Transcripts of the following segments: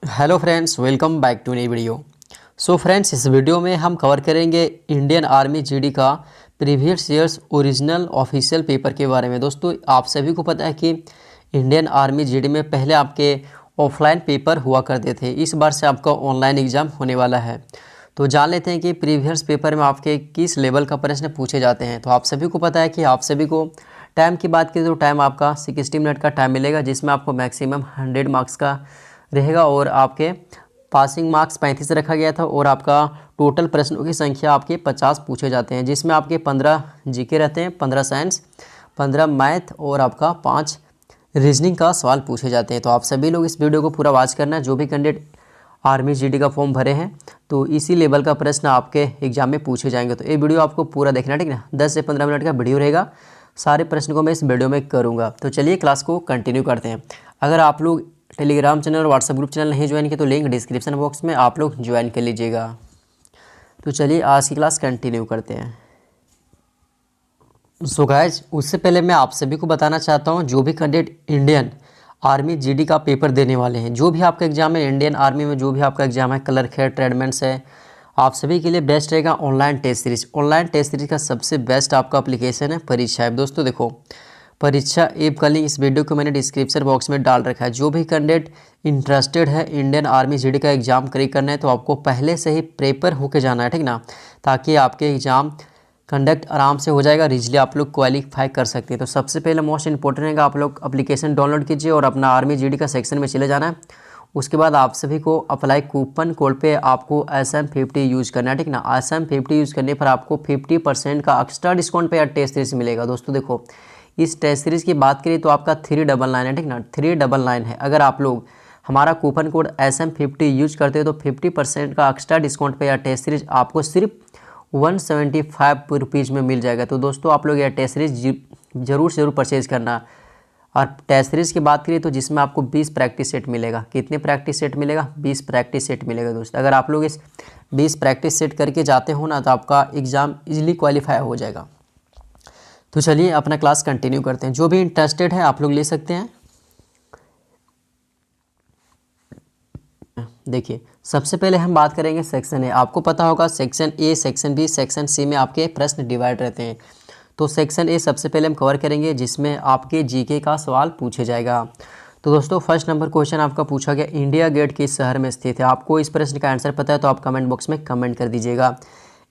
Hello friends, welcome back to नई video. So friends, इस video में हम कवर करेंगे इंडियन आर्मी जीडी का previous years original official paper के बारे में। दोस्तों, आप सभी को पता है कि इंडियन आर्मी जीडी में पहले आपके ऑफलाइन पेपर हुआ करते थे, इस बार से आपका ऑनलाइन एग्ज़ाम होने वाला है। तो जान लेते हैं कि प्रीवियस पेपर में आपके किस लेवल का प्रश्न पूछे जाते हैं। तो आप सभी को पता है कि आप सभी को टाइम की बात करें तो टाइम आपका 60 मिनट का टाइम मिलेगा, जिसमें आपको मैक्सिमम 100 मार्क्स का रहेगा और आपके पासिंग मार्क्स 35 रखा गया था और आपका टोटल प्रश्नों की संख्या आपके 50 पूछे जाते हैं, जिसमें आपके 15 जीके रहते हैं, 15 साइंस, 15 मैथ और आपका 5 रीजनिंग का सवाल पूछे जाते हैं। तो आप सभी लोग इस वीडियो को पूरा वॉच करना। जो भी कैंडिडेट आर्मी जीडी का फॉर्म भरे हैं तो इसी लेवल का प्रश्न आपके एग्जाम में पूछे जाएंगे। तो ये वीडियो आपको पूरा देखना, ठीक ना। 10 से 15 मिनट का वीडियो रहेगा, सारे प्रश्न को मैं इस वीडियो में करूँगा। तो चलिए क्लास को कंटिन्यू करते हैं। अगर आप लोग टेलीग्राम चैनल और व्हाट्सएप ग्रुप चैनल नहीं ज्वाइन किए तो लिंक डिस्क्रिप्शन बॉक्स में आप लोग ज्वाइन कर लीजिएगा। तो चलिए आज की क्लास कंटिन्यू करते हैं। सो गाइज, उससे पहले मैं आप सभी को बताना चाहता हूं, जो भी कैंडिडेट इंडियन आर्मी जीडी का पेपर देने वाले हैं, जो भी आपका एग्जाम है इंडियन आर्मी में, जो भी आपका एग्जाम है क्लर्क है, ट्रेडमेंट्स है, आप सभी के लिए बेस्ट रहेगा online test series. Online test series का सबसे बेस्ट आपका एप्लीकेशन है परीक्षा ऐप। दोस्तों देखो, परीक्षा ऐप का लिंक इस वीडियो को मैंने डिस्क्रिप्शन बॉक्स में डाल रखा है। जो भी कैंडिडेट इंटरेस्टेड है इंडियन आर्मी जीडी का एग्जाम क्रैक करना है तो आपको पहले से ही प्रिपेयर होके जाना है, ठीक ना, ताकि आपके एग्ज़ाम कंडक्ट आराम से हो जाएगा, रीजली आप लोग क्वालिफाई कर सकते हैं। तो सबसे पहले मोस्ट इंपॉर्टेंट रहेगा, आप लोग एप्लीकेशन डाउनलोड कीजिए और अपना आर्मी जीडी का सेक्शन में चले जाना है। उसके बाद आप सभी को अप्लाई कूपन कोड पे आपको SM50 यूज़ करना है, ठीक ना। SM50 यूज़ करने पर आपको 50% का एक्स्ट्रा डिस्काउंट पे टेस्ट सीरीज मिलेगा। दोस्तों देखो, इस टेस्ट सीरीज़ की बात करें तो आपका 399 है, ठीक ना, 399 है। अगर आप लोग हमारा कूपन कोड SM50 यूज करते हो तो 50% का एक्स्ट्रा डिस्काउंट पे यह टेस्ट सीरीज आपको सिर्फ 175 रुपीज़ में मिल जाएगा। तो दोस्तों आप लोग यह टेस्ट सीरीज ज़रूर से ज़रूर परचेज़ करना। और टेस्ट सीरीज़ की बात करिए तो जिसमें आपको 20 प्रैक्टिस सेट मिलेगा। कितने प्रैक्टिस सेट मिलेगा? 20 प्रैक्टिस सेट मिलेगा। दोस्तों अगर आप लोग इस 20 प्रैक्टिस सेट करके जाते हो ना तो आपका एग्ज़ाम इजीली क्वालिफाई हो जाएगा। तो चलिए अपना क्लास कंटिन्यू करते हैं। जो भी इंटरेस्टेड है आप लोग ले सकते हैं। देखिए, सबसे पहले हम बात करेंगे सेक्शन ए। आपको पता होगा section A, section B, section C में आपके प्रश्न डिवाइड रहते हैं। तो सेक्शन ए सबसे पहले हम कवर करेंगे, जिसमें आपके जीके का सवाल पूछे जाएगा। तो दोस्तों फर्स्ट नंबर क्वेश्चन आपका पूछा गया, इंडिया गेट किस शहर में स्थित है? आपको इस प्रश्न का आंसर पता है तो आप कमेंट बॉक्स में कमेंट कर दीजिएगा।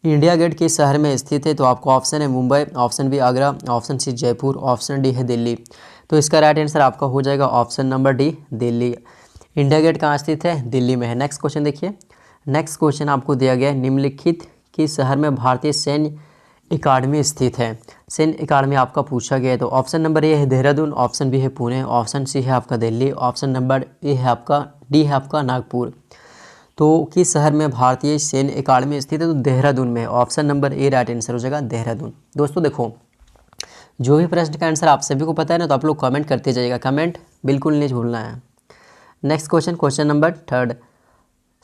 इंडिया गेट किस शहर में स्थित है? तो आपको ऑप्शन है Mumbai, option B Agra, option C Jaipur, option D है दिल्ली। तो इसका राइट आंसर आपका हो जाएगा option number D, Delhi. India Gate कहाँ स्थित है? दिल्ली में है। नेक्स्ट क्वेश्चन देखिए। नेक्स्ट क्वेश्चन आपको दिया गया है, निम्नलिखित किस शहर में भारतीय सैन्य अकादमी स्थित है? सैन्य अकादमी आपका पूछा गया है। तो ऑप्शन नंबर ए है देहरादून, ऑप्शन बी है पुणे, ऑप्शन सी है आपका दिल्ली, ऑप्शन नंबर ए है आपका डी है आपका नागपुर। तो किस शहर में भारतीय सैन्य अकादमी स्थित है? तो देहरादून में। ऑप्शन नंबर ए राइट आंसर हो जाएगा देहरादून। दोस्तों देखो, जो भी प्रश्न का आंसर आप सभी को पता है ना तो आप लोग कमेंट करते जाइएगा, कमेंट बिल्कुल नहीं भूलना है। Next question, question number third,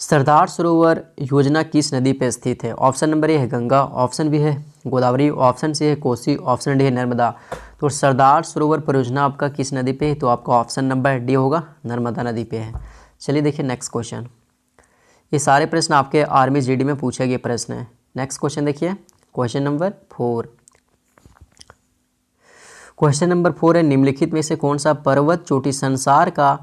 Sardar Sarovar योजना किस नदी पर स्थित है? ऑप्शन नंबर ए है गंगा, ऑप्शन बी है गोदावरी, ऑप्शन सी है कोसी, ऑप्शन डी है नर्मदा। तो सरदार सरोवर परियोजना आपका किस नदी पे है? तो आपका ऑप्शन नंबर डी होगा, नर्मदा नदी पे है। चलिए देखिए नेक्स्ट क्वेश्चन। ये सारे प्रश्न आपके आर्मी जीडी में पूछे गए प्रश्न हैं। नेक्स्ट क्वेश्चन देखिए, क्वेश्चन नंबर 4। क्वेश्चन नंबर 4 है, निम्नलिखित में से कौन सा पर्वत चोटी संसार का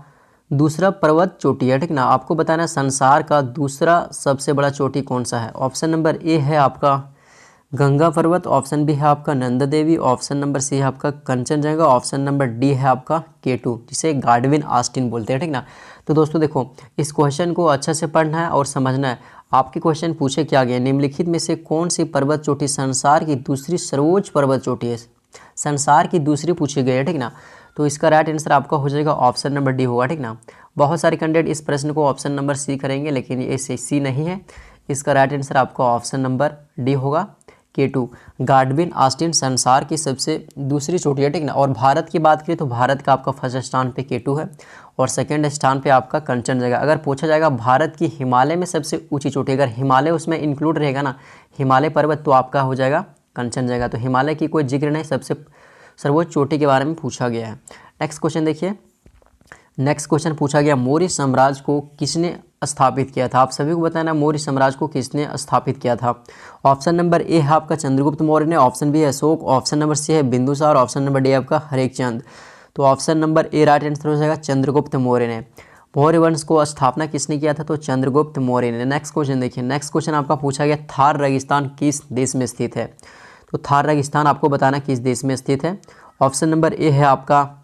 दूसरा पर्वत चोटी है? ठीक ना, आपको बताना है संसार का दूसरा सबसे बड़ा चोटी कौन सा है। ऑप्शन नंबर ए है आपका गंगा पर्वत, ऑप्शन बी है आपका Nanda Devi, option number C है आपका कंचनजंगा, ऑप्शन नंबर डी है आपका K2, जिसे गार्डविन ऑस्टिन बोलते हैं, ठीक ना। तो दोस्तों देखो, इस क्वेश्चन को अच्छे से पढ़ना है और समझना है। आपके क्वेश्चन पूछे क्या गया, निम्नलिखित में से कौन सी पर्वत चोटी संसार की दूसरी सर्वोच्च पर्वत चोटी है? संसार की दूसरी पूछी गई है, ठीक ना। तो इसका राइट आंसर आपका हो जाएगा ऑप्शन नंबर डी होगा, ठीक ना। बहुत सारे कैंडिडेट इस प्रश्न को ऑप्शन नंबर सी करेंगे, लेकिन ये सी नहीं है। इसका राइट आंसर आपका ऑप्शन नंबर डी होगा, K2। गार्डविन ऑस्टिन संसार की सबसे दूसरी चोटी है, ठीक ना। और भारत की बात करें तो भारत का आपका फर्स्ट स्थान पे K2 है और सेकंड स्थान पे आपका कंचनजंगा। अगर पूछा जाएगा भारत की हिमालय में सबसे ऊंची चोटी, अगर हिमालय उसमें इंक्लूड रहेगा ना, हिमालय पर्वत, तो आपका हो जाएगा कंचनजंगा। तो हिमालय की कोई जिक्र नहीं, सबसे सर्वोच्च चोटी के बारे में पूछा गया है। नेक्स्ट क्वेश्चन देखिए, नेक्स्ट क्वेश्चन पूछा गया मौर्य साम्राज्य को किसने स्थापित किया था। आप सभी को बताना मौर्य साम्राज्य को किसने स्थापित किया था। ऑप्शन नंबर ए है आपका चंद्रगुप्त मौर्य ने, ऑप्शन बी है अशोक, ऑप्शन नंबर सी है बिंदुसार, ऑप्शन नंबर डी आपका हरेकचंद। तो ऑप्शन नंबर ए राइट आंसर हो जाएगा चंद्रगुप्त मौर्य ने। मौर्य वंश को स्थापना किसने किया था, तो चंद्रगुप्त मौर्य ने। नेक्स्ट क्वेश्चन देखिए, नेक्स्ट क्वेश्चन आपका पूछा गया थार रेगिस्तान किस देश में स्थित है। तो थार रेगिस्तान आपको बताना किस देश में स्थित है। ऑप्शन नंबर ए है आपका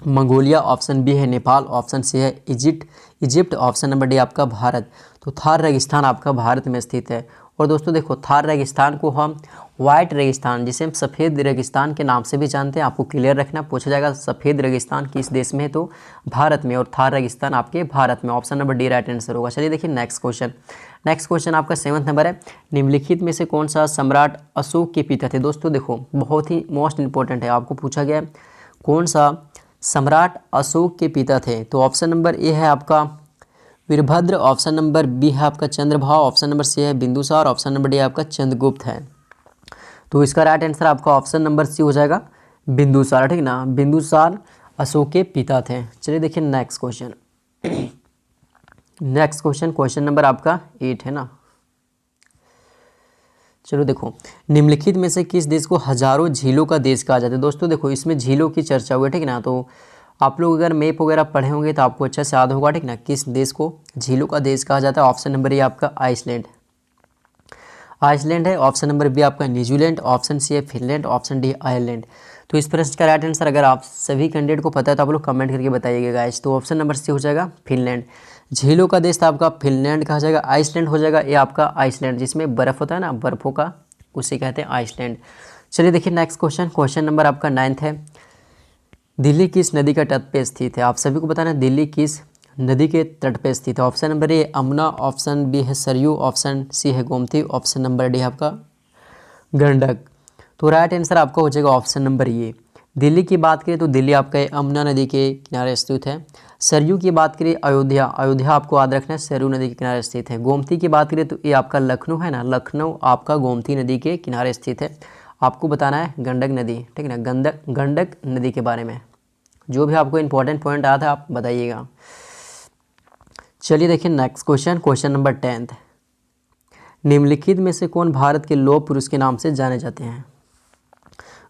मंगोलिया, ऑप्शन बी है नेपाल, ऑप्शन सी है इजिप्ट, ऑप्शन नंबर डी आपका भारत। तो थार रेगिस्तान आपका भारत में स्थित है। और दोस्तों देखो थार रेगिस्तान को हम वाइट रेगिस्तान, जिसे हम सफ़ेद रेगिस्तान के नाम से भी जानते हैं, आपको क्लियर रखना, पूछा जाएगा सफ़ेद रेगिस्तान किस देश में है, तो भारत में, और थार रेगिस्तान आपके भारत में। Option number D right answer होगा। चलिए देखिए नेक्स्ट क्वेश्चन। नेक्स्ट क्वेश्चन आपका 7वां नंबर है, निम्नलिखित में से कौन सा सम्राट अशोक के पिता थे। दोस्तों देखो बहुत ही मोस्ट इंपॉर्टेंट है, आपको पूछा गया कौन सा सम्राट अशोक के पिता थे। तो ऑप्शन नंबर ए है आपका वीरभद्र, ऑप्शन नंबर बी है आपका चंद्रभाव, ऑप्शन नंबर सी है बिंदुसार, ऑप्शन नंबर डी आपका चंद्रगुप्त है। तो इसका राइट आंसर आपका ऑप्शन नंबर सी हो जाएगा बिंदुसार, ठीक ना, बिंदुसार अशोक के पिता थे। चलिए देखिए next question. Next question, question number आपका 8 है ना। चलो देखो, निम्नलिखित में से किस देश को हजारों झीलों का देश कहा जाता है। दोस्तों देखो इसमें झीलों की चर्चा हुई, ठीक ना, तो आप लोग अगर मैप वगैरह पढ़े होंगे तो आपको अच्छा से याद होगा, ठीक ना, किस देश को झीलों का देश कहा जाता है। ऑप्शन नंबर ए आपका आइसलैंड है, ऑप्शन नंबर बी आपका न्यूजीलैंड, ऑप्शन सी है फिनलैंड, ऑप्शन डी आयरलैंड। तो इस प्रश्न का राइट आंसर अगर आप सभी कैंडिडेट को पता है तो आप लोग कमेंट करके बताइएगा गाइस। तो ऑप्शन नंबर सी हो जाएगा फिनलैंड। झीलों का देश था आपका फिनलैंड कहा जाएगा। आइसलैंड हो जाएगा ये आपका आइसलैंड, जिसमें बर्फ़ होता है ना, बर्फ़ों का, उसे कहते हैं आइसलैंड। चलिए देखिए नेक्स्ट क्वेश्चन, क्वेश्चन नंबर आपका 9 है, दिल्ली किस नदी का तट पे स्थित है। आप सभी को बताना है दिल्ली किस नदी के तट पे स्थित है। ऑप्शन नंबर ए अमुना, ऑप्शन बी है सरयू, ऑप्शन सी है गोमती, ऑप्शन नंबर डी आपका गंडक। तो राइट आंसर आपका हो जाएगा ऑप्शन नंबर ए। दिल्ली की बात करें तो दिल्ली आपका अमुना नदी के किनारे स्थित है। सरयू की बात करें अयोध्या आपको याद रखना है सरयू नदी के किनारे स्थित है। गोमती की बात करें तो ये आपका लखनऊ है ना, लखनऊ आपका गोमती नदी के किनारे स्थित है। आपको बताना है गंडक नदी, ठीक है ना, गंडक नदी के बारे में। जो भी आपको इंपॉर्टेंट पॉइंट आया था आप बताइएगा। चलिए देखिए नेक्स्ट क्वेश्चन, क्वेश्चन नंबर 10, निम्नलिखित में से कौन भारत के लौह पुरुष के नाम से जाने जाते हैं।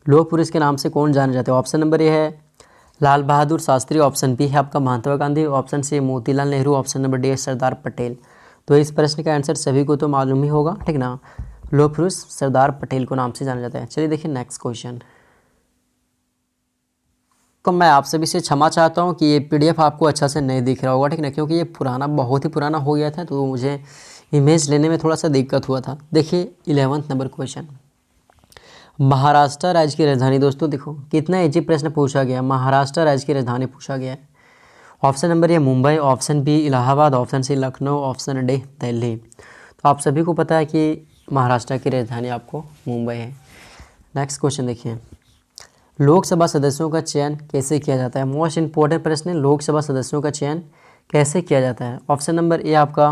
लौह पुरुष के नाम से कौन जाने जाते हैं। ऑप्शन नंबर ए है लाल बहादुर शास्त्री, ऑप्शन बी है आपका Mahatma Gandhi, option C Motilal Nehru, option number D है सरदार पटेल। तो इस प्रश्न का आंसर सभी को तो मालूम ही होगा, ठीक ना, लौह पुरुष सरदार पटेल को नाम से जाना जाता है। चलिए देखिए नेक्स्ट क्वेश्चन। तो मैं आप सभी से क्षमा चाहता हूँ कि ये पीडीएफ आपको अच्छा से नहीं दिख रहा होगा, ठीक ना, क्योंकि ये पुराना, बहुत ही पुराना हो गया था, तो मुझे इमेज लेने में थोड़ा सा दिक्कत हुआ था। देखिए 11वां नंबर क्वेश्चन, महाराष्ट्र राज्य की राजधानी। दोस्तों देखो कितना इजी प्रश्न पूछा गया, महाराष्ट्र राज्य की राजधानी पूछा गया है। Option number A Mumbai, option B Allahabad, option C Lucknow, option D Delhi. तो आप सभी को पता है कि महाराष्ट्र की राजधानी आपको मुंबई है। नेक्स्ट क्वेश्चन देखिए, लोकसभा सदस्यों का चयन कैसे किया जाता है। मोस्ट इंपॉर्टेंट प्रश्न है, लोकसभा सदस्यों का चयन कैसे किया जाता है। ऑप्शन नंबर ए आपका,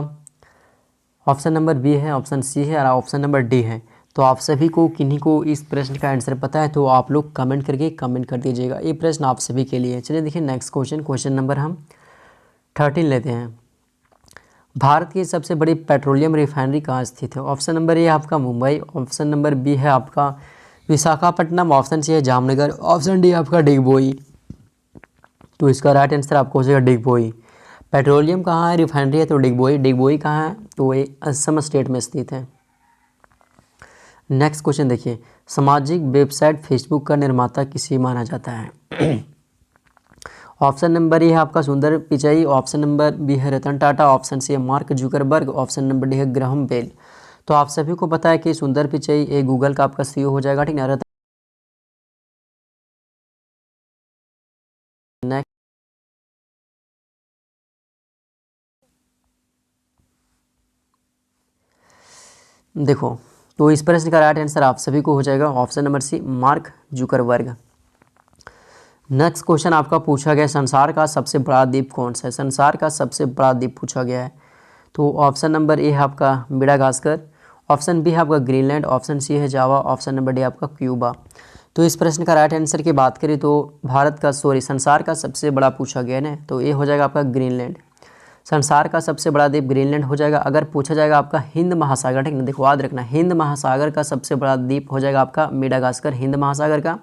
ऑप्शन नंबर बी है, ऑप्शन सी है और ऑप्शन नंबर डी है। तो आप सभी को किन्हीं को इस प्रश्न का आंसर पता है तो आप लोग कमेंट करके कमेंट कर दीजिएगा, ये प्रश्न आप सभी के लिए है। चलिए देखिए नेक्स्ट क्वेश्चन, क्वेश्चन नंबर हम 13 लेते हैं। भारत की सबसे बड़ी पेट्रोलियम रिफाइनरी कहाँ स्थित है। ऑप्शन नंबर ए आपका मुंबई, ऑप्शन नंबर बी है आपका विशाखापट्टनम, ऑप्शन सी है जामनगर, ऑप्शन डी आपका डिगबोई। तो इसका राइट आंसर आपको हो जाएगा डिगबोई। पेट्रोलियम कहाँ है, रिफाइनरी है तो डिगबोई। डिगबोई कहाँ है, तो ये असम स्टेट में स्थित है। नेक्स्ट क्वेश्चन देखिए, सामाजिक वेबसाइट फेसबुक का निर्माता किसे माना जाता है। ऑप्शन नंबर ए है आपका सुंदर पिचाई, ऑप्शन नंबर बी है रतन टाटा, ऑप्शन सी है mark Zuckerberg, option number D है ग्राहम बेल। तो आप सभी को पता है कि सुंदर पिचाई ये गूगल का आपका सीईओ हो जाएगा, ठीक है। नेक्स्ट देखो, तो इस प्रश्न का राइट आंसर आप सभी को हो जाएगा option number C Mark Zuckerberg. Next question आपका पूछा गया, संसार का सबसे बड़ा द्वीप कौन सा है। संसार का सबसे बड़ा द्वीप पूछा गया है। तो ऑप्शन नंबर ए है आपका मेडागास्कर, ऑप्शन बी है आपका ग्रीनलैंड, ऑप्शन सी है जावा, ऑप्शन नंबर डी आपका क्यूबा। तो इस प्रश्न का राइट आंसर की बात करें तो संसार का सबसे बड़ा पूछा गया है, तो ये हो जाएगा आपका ग्रीनलैंड। संसार का सबसे बड़ा द्वीप ग्रीनलैंड हो जाएगा। अगर पूछा जाएगा आपका हिंद महासागर, ठीक ना, देखो याद रखना, हिंद महासागर का सबसे बड़ा द्वीप हो जाएगा आपका मेडागास्कर, हिंद महासागर का।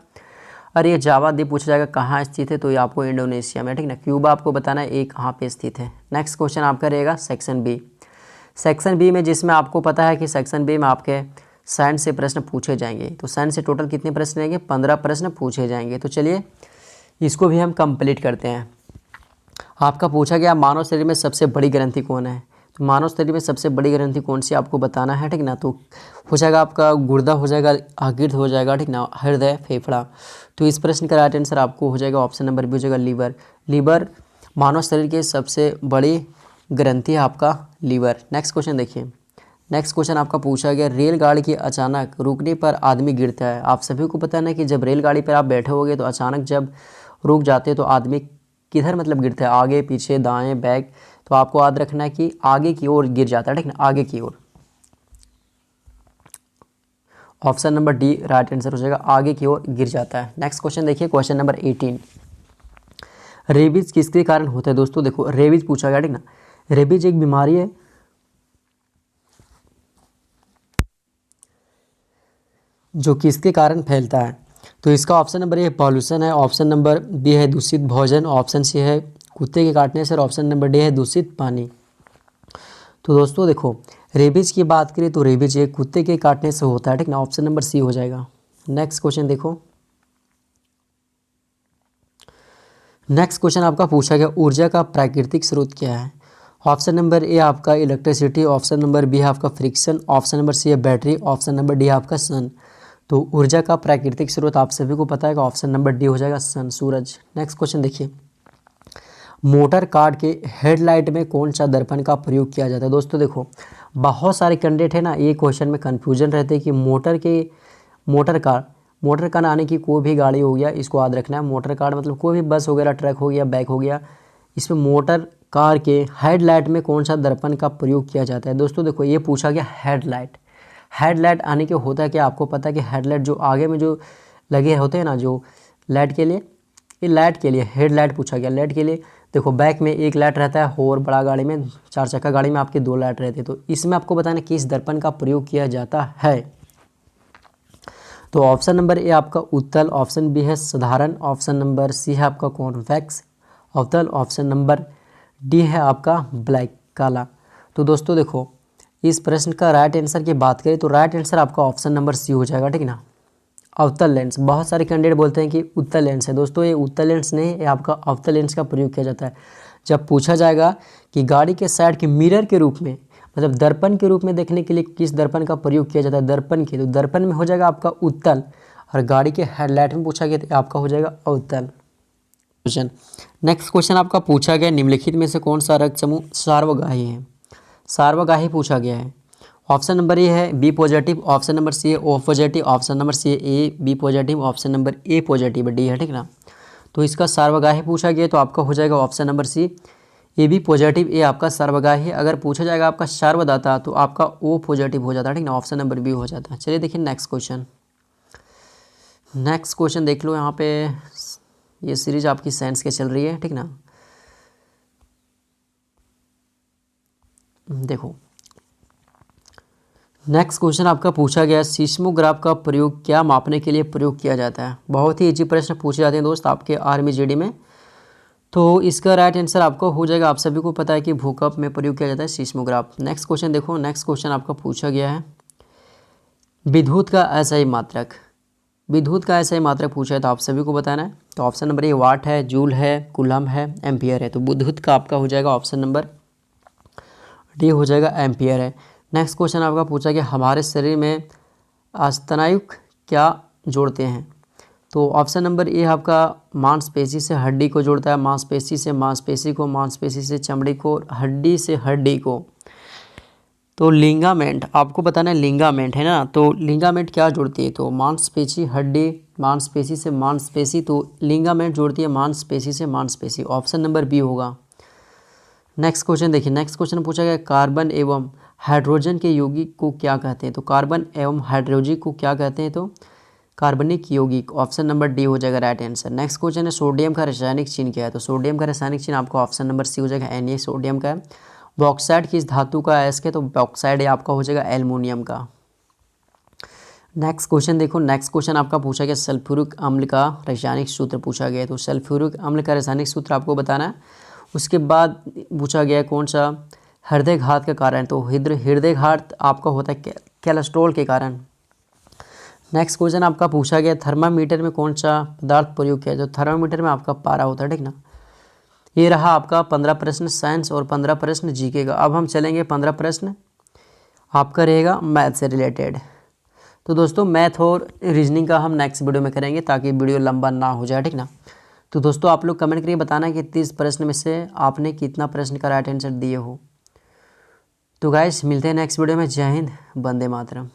और ये जावा द्वीप पूछा जाएगा कहाँ स्थित है, तो ये आपको इंडोनेशिया में, ठीक ना। क्यूबा आपको बताना है ये कहाँ पे स्थित है। नेक्स्ट क्वेश्चन आपका रहेगा सेक्शन बी। सेक्शन बी में जिसमें आपको पता है कि सेक्शन बी में आपके साइंस से प्रश्न पूछे जाएंगे। तो साइंस से टोटल कितने प्रश्न रहेंगे? 15 प्रश्न पूछे जाएंगे। तो चलिए इसको भी हम कंप्लीट करते हैं। आपका पूछा गया मानव शरीर में सबसे बड़ी ग्रंथि कौन है? तो मानव शरीर में सबसे बड़ी ग्रंथि कौन सी आपको बताना है, ठीक ना। तो हो जाएगा आपका गुर्दा, हो जाएगा आगिर्द, हो जाएगा, ठीक ना, हृदय, फेफड़ा। तो इस प्रश्न का राइट आंसर आपको हो जाएगा ऑप्शन नंबर बी, हो जाएगा लीवर। लीवर मानव शरीर के सबसे बड़ी ग्रंथि है आपका लीवर। नेक्स्ट क्वेश्चन देखिए। नेक्स्ट क्वेश्चन आपका पूछा गया रेलगाड़ी के अचानक रुकने पर आदमी गिरता है। आप सभी को पता है ना कि जब रेलगाड़ी पर आप बैठे होगे तो अचानक जब रुक जाते हैं तो आदमी किधर मतलब गिरता है? आगे, पीछे, दाएं, बैक। तो आपको याद रखना है कि आगे की ओर गिर जाता है, ठीक ना, आगे की ओर। Option number D right answer हो जाएगा, आगे की ओर गिर जाता है। नेक्स्ट क्वेश्चन देखिए, क्वेश्चन नंबर 18। रेबीज किसके कारण होता है? दोस्तों देखो रेबीज पूछा गया, ठीक ना। रेबीज एक बीमारी है जो किसके कारण फैलता है? तो इसका ऑप्शन नंबर ए पॉल्यूशन है, ऑप्शन नंबर बी है दूषित भोजन, ऑप्शन सी है कुत्ते के काटने से, और ऑप्शन नंबर डी है दूषित पानी। तो दोस्तों देखो रेबीज की बात करें तो रेबीज एक कुत्ते के काटने से होता है, ठीक ना, ऑप्शन नंबर सी हो जाएगा। नेक्स्ट क्वेश्चन देखो। नेक्स्ट क्वेश्चन आपका पूछा गया ऊर्जा का प्राकृतिक स्रोत क्या है? ऑप्शन नंबर ए आपका इलेक्ट्रिसिटी, ऑप्शन नंबर बी है आपका फ्रिक्शन, ऑप्शन नंबर सी है बैटरी, ऑप्शन नंबर डी है आपका सन। तो ऊर्जा का प्राकृतिक स्रोत आप सभी को पता है कि ऑप्शन नंबर डी हो जाएगा सन, सूरज। नेक्स्ट क्वेश्चन देखिए। मोटर कार के हेडलाइट में कौन सा दर्पण का प्रयोग किया जाता है? दोस्तों देखो बहुत सारे कैंडिडेट है ना, ये क्वेश्चन में कन्फ्यूजन रहते हैं कि मोटर कार आने की कोई भी गाड़ी हो गया, इसको याद रखना है। मोटर कार मतलब कोई भी बस वगैरह, ट्रक हो गया, बाइक हो गया, इसमें मोटर कार के हेडलाइट में कौन सा दर्पण का प्रयोग किया जाता है? दोस्तों देखो ये पूछा गया हेडलाइट आने के होता है क्या आपको पता है कि हेडलाइट जो आगे में जो लगे होते हैं ना, जो लाइट के लिए, ये लाइट के लिए हेडलाइट पूछा गया। लाइट के लिए देखो बैक में एक लाइट रहता है और बड़ा गाड़ी में, 4 चक्का गाड़ी में आपके 2 लाइट रहते हैं। तो इसमें आपको बताना किस दर्पण का प्रयोग किया जाता है। तो ऑप्शन नंबर ए आपका उत्तल, ऑप्शन बी है साधारण, ऑप्शन नंबर सी है आपका कॉन्वेक्स अवतल, ऑप्शन नंबर डी है आपका ब्लैक, काला। तो दोस्तों देखो इस प्रश्न का राइट आंसर की बात करें तो राइट आंसर आपका ऑप्शन नंबर सी हो जाएगा, ठीक ना, अवतल लेंस। बहुत सारे कैंडिडेट बोलते हैं कि उत्तल लेंस है। दोस्तों ये उत्तल लेंस नहीं, ये आपका अवतल लेंस का प्रयोग किया जाता है। जब पूछा जाएगा कि गाड़ी के साइड के मिरर के रूप में, मतलब दर्पण के रूप में देखने के लिए किस दर्पण का प्रयोग किया जाता है, दर्पण के, तो दर्पण में हो जाएगा आपका उत्तल, और गाड़ी के हेडलाइट में पूछा गया तो आपका हो जाएगा अवतल। क्वेश्चन नेक्स्ट क्वेश्चन आपका पूछा गया निम्नलिखित में से कौन सा रक्त समूह सार्वगाही है? सार्वगाही पूछा गया है। ऑप्शन नंबर ए है B positive, option number C है O positive, option number C है A B positive, option number A positive, D है, ठीक ना। तो इसका सार्वगाही पूछा गया तो आपका हो जाएगा option number C A B positive, ए आपका सार्वगाही। अगर पूछा जाएगा आपका सार्वदाता तो आपका ओ पॉजिटिव हो जाता है, ठीक ना, ऑप्शन नंबर बी हो जाता है। चलिए देखिए नेक्स्ट क्वेश्चन। नेक्स्ट क्वेश्चन देख लो, यहाँ पे ये सीरीज आपकी साइंस के चल रही है, ठीक ना। देखो नेक्स्ट क्वेश्चन आपका पूछा गया सीस्मोग्राफ का प्रयोग क्या मापने के लिए प्रयोग किया जाता है? बहुत ही इजी प्रश्न पूछे जाते हैं दोस्त आपके आर्मी जीडी में। तो इसका राइट आंसर आपको हो जाएगा, आप सभी को पता है कि भूकंप में प्रयोग किया जाता है सीस्मोग्राफ। नेक्स्ट क्वेश्चन देखो, नेक्स्ट क्वेश्चन आपका पूछा गया है विद्युत का एसआई मात्रक। विद्युत का एसआई मात्रक पूछा है तो आप सभी को बताना है। तो ऑप्शन नंबर ए वाट है, जूल है, कूलम है, एम्पियर है। तो विद्युत का आपका हो जाएगा ऑप्शन नंबर डी हो जाएगा, एम्पियर है। नेक्स्ट क्वेश्चन आपका पूछा गया हमारे शरीर में स्नायु क्या जोड़ते हैं? तो ऑप्शन नंबर ए आपका मांसपेशी से हड्डी को जोड़ता है, मांसपेशी से मांसपेशी को, मांसपेशी से चमड़ी को, हड्डी से हड्डी को। तो लिंगामेंट आपको बताना है, लिंगामेंट है ना, तो लिंगामेंट क्या जोड़ती है? तो मांसपेशी हड्डी, मांसपेशी से मांसपेशी, तो लिंगामेंट जोड़ती है मांसपेशी से मांसपेशी। ऑप्शन नंबर बी होगा। नेक्स्ट क्वेश्चन देखिए, नेक्स्ट क्वेश्चन पूछा गया कार्बन एवं हाइड्रोजन के यौगिक को क्या कहते हैं? तो कार्बन एवं हाइड्रोजन को क्या कहते हैं? तो कार्बनिक यौगिक, ऑप्शन नंबर डी हो जाएगा राइट आंसर। नेक्स्ट क्वेश्चन है सोडियम का रासायनिक चिन्ह क्या है? तो सोडियम का रासायनिक चिन्ह आपका ऑप्शन नंबर सी हो जाएगा Na सोडियम का है। बॉक्साइड किस धातु का अयस्क है? तो बॉक्साइड ये आपका हो जाएगा एल्युमिनियम का। नेक्स्ट क्वेश्चन देखो, नेक्स्ट क्वेश्चन आपका पूछा गया सल्फ्यूरिक अम्ल का रासायनिक सूत्र पूछा गया है। तो सल्फ्यूरिक अम्ल का रासायनिक सूत्र आपको बताना है। उसके बाद पूछा गया है कौन सा हृदय घात का कारण? तो हृदय घात आपका होता है कोलेस्ट्रॉल के कारण। नेक्स्ट क्वेश्चन आपका पूछा गया थर्मामीटर में कौन सा पदार्थ प्रयोग किया जाए? तो थर्मामीटर में आपका पारा होता है, ठीक ना। ये रहा आपका 15 प्रश्न साइंस और 15 प्रश्न जीके का। अब हम चलेंगे 15 प्रश्न आपका रहेगा मैथ से रिलेटेड। तो दोस्तों मैथ और रीजनिंग का हम नेक्स्ट वीडियो में करेंगे ताकि वीडियो लंबा ना हो जाए, ठीक ना। तो दोस्तों आप लोग कमेंट करिए बताना कि 30 प्रश्न में से आपने कितना प्रश्न का राइट आंसर दिए हो। तो गाइस मिलते हैं नेक्स्ट वीडियो में। जय हिंद, वंदे मातरम।